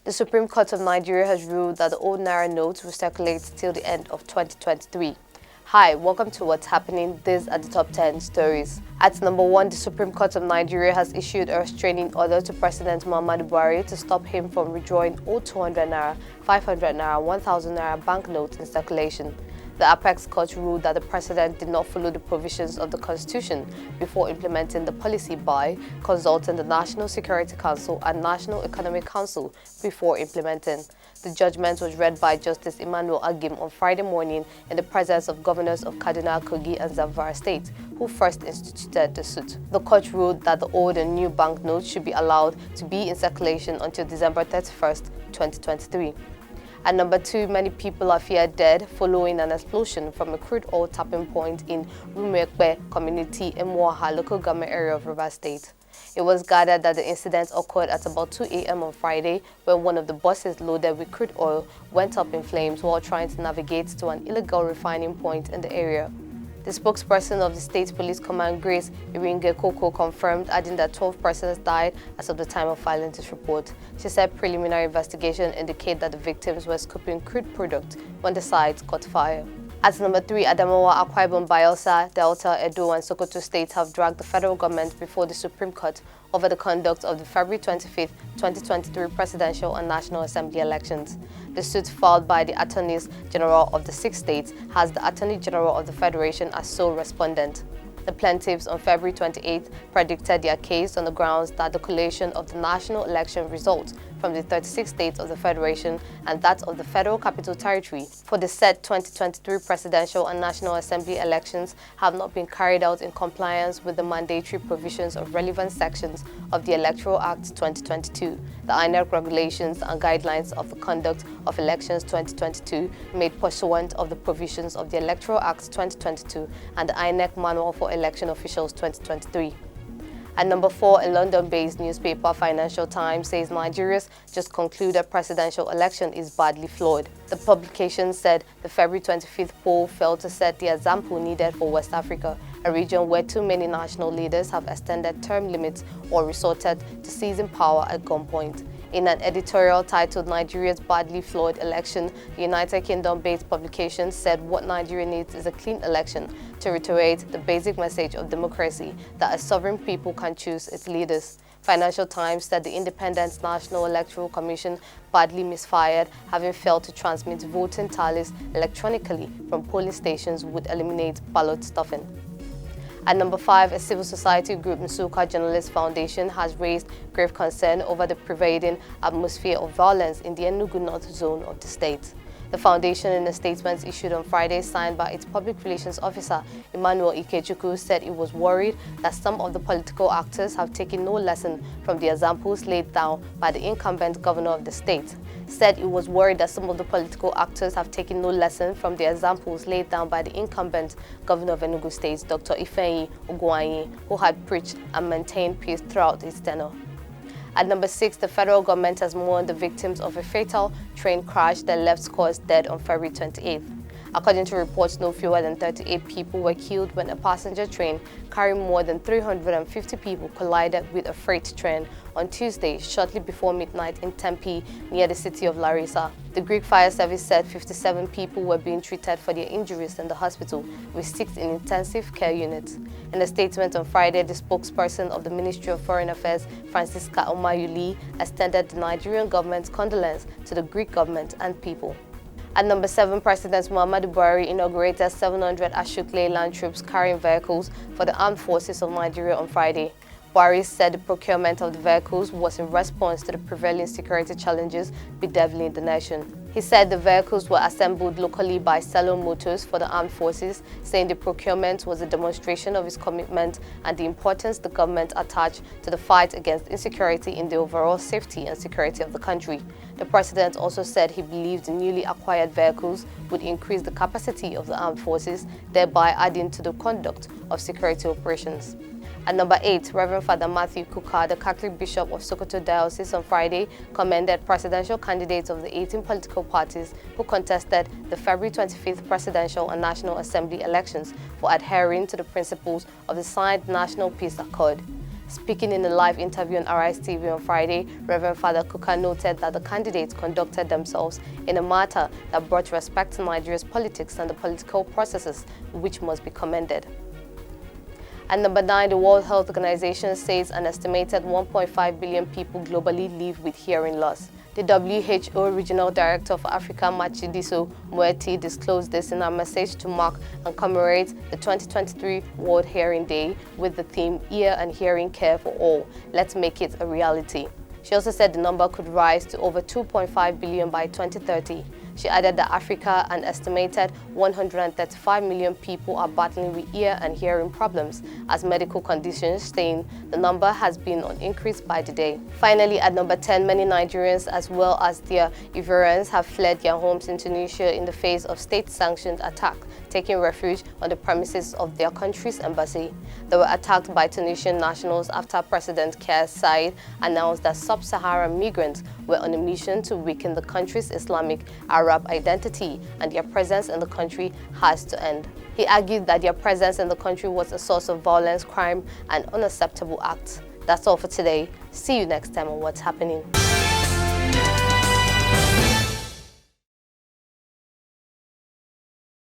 The Supreme Court of Nigeria has ruled that the old Naira notes will circulate till the end of 2023. Hi, welcome to What's Happening. These are the top 10 stories. At number 1, the Supreme Court of Nigeria has issued a restraining order to President Muhammadu Buhari to stop him from redrawing old 200 Naira, 500 Naira, 1000 Naira banknotes in circulation. The Apex Court ruled that the president did not follow the provisions of the Constitution before implementing the policy by consulting the National Security Council and National Economic Council before implementing. The judgment was read by Justice Emmanuel Agim on Friday morning in the presence of governors of Kaduna, Kogi and Zamfara State, who first instituted the suit. The court ruled that the old and new banknotes should be allowed to be in circulation until December 31st, 2023. At number 2, many people are feared dead following an explosion from a crude oil tapping point in Rumekbe community in Mwaha local government area of Rivers State. It was gathered that the incident occurred at about 2 a.m. on Friday when one of the buses loaded with crude oil went up in flames while trying to navigate to an illegal refining point in the area. The spokesperson of the State Police Command, Grace Iringekoko, confirmed, adding that 12 persons died as of the time of filing this report. She said preliminary investigation indicated that the victims were scooping crude product when the site caught fire. At number 3, Adamawa, Akwa Ibom, Bayelsa, Delta, Edo and Sokoto states have dragged the federal government before the Supreme Court over the conduct of the February 25, 2023 presidential and National Assembly elections. The suit filed by the Attorneys General of the 6 states has the Attorney General of the Federation as sole respondent. The plaintiffs on February 28 predicted their case on the grounds that the collation of the national election results from the 36 states of the Federation and that of the Federal Capital Territory for the said 2023 presidential and National Assembly elections have not been carried out in compliance with the mandatory provisions of relevant sections of the Electoral Act 2022, the INEC regulations and guidelines of the conduct of elections 2022 made pursuant of the provisions of the Electoral Act 2022 and the INEC Manual for Election Officials 2023. At number 4, a London-based newspaper, Financial Times, says Nigeria's just concluded presidential election is badly flawed. The publication said the February 25th poll failed to set the example needed for West Africa, a region where too many national leaders have extended term limits or resorted to seizing power at gunpoint. In an editorial titled Nigeria's Badly Flawed Election, the United Kingdom-based publication said what Nigeria needs is a clean election to reiterate the basic message of democracy that a sovereign people can choose its leaders. Financial Times said the Independent National Electoral Commission badly misfired, having failed to transmit voting tallies electronically from polling stations would eliminate ballot stuffing. At number 5, a civil society group, Nsuka Journalist Foundation, has raised grave concern over the pervading atmosphere of violence in the Enugu North zone of the state. The foundation, in a statement issued on Friday signed by its public relations officer, Emmanuel Ikechukwu, said it was worried that some of the political actors have taken no lesson from the examples laid down by the incumbent governor of the state. Said it was worried that some of the political actors have taken no lesson from the examples laid down by the incumbent governor of Enugu State, Dr. Ifeanyi Ugwuanyi, who had preached and maintained peace throughout his tenure. At number 6, the federal government has mourned the victims of a fatal train crash that left scores dead on February 28th. According to reports, no fewer than 38 people were killed when a passenger train carrying more than 350 people collided with a freight train on Tuesday shortly before midnight in Tempe, near the city of Larissa. The Greek Fire Service said 57 people were being treated for their injuries in the hospital, with 6 in intensive care units. In a statement on Friday, the spokesperson of the Ministry of Foreign Affairs, Francisca Omayuli, extended the Nigerian government's condolence to the Greek government and people. At number 7, President Muhammadu Buhari inaugurated 700 Ashok Leyland troops carrying vehicles for the armed forces of Nigeria on Friday. Buhari said the procurement of the vehicles was in response to the prevailing security challenges bedeviling the nation. He said the vehicles were assembled locally by Cello Motors for the armed forces, saying the procurement was a demonstration of his commitment and the importance the government attached to the fight against insecurity in the overall safety and security of the country. The president also said he believed the newly acquired vehicles would increase the capacity of the armed forces, thereby adding to the conduct of security operations. At number 8, Reverend Father Matthew Kuka, the Catholic Bishop of Sokoto Diocese, on Friday commended presidential candidates of the 18 political parties who contested the February 25th presidential and National Assembly elections for adhering to the principles of the signed National Peace Accord. Speaking in a live interview on Rootstv on Friday, Reverend Father Kuka noted that the candidates conducted themselves in a manner that brought respect to Nigeria's politics and the political processes, which must be commended. At number 9, the World Health Organization says an estimated 1.5 billion people globally live with hearing loss. The WHO Regional Director for Africa, Matshidiso Moeti, disclosed this in a message to mark and commemorate the 2023 World Hearing Day with the theme Ear and Hearing Care for All. Let's make it a reality. She also said the number could rise to over 2.5 billion by 2030. She added that Africa, an estimated 135 million people are battling with ear and hearing problems as medical conditions, saying the number has been on increase by the day. Finally, at number 10, many Nigerians as well as their Ivorians have fled their homes in Tunisia in the face of state-sanctioned attack, taking refuge on the premises of their country's embassy. They were attacked by Tunisian nationals after President Kais Saied announced that sub-Saharan migrants were on a mission to weaken the country's Islamic Arab identity, and their presence in the country has to end. He argued that their presence in the country was a source of violence, crime, and unacceptable acts. That's all for today. See you next time on What's Happening.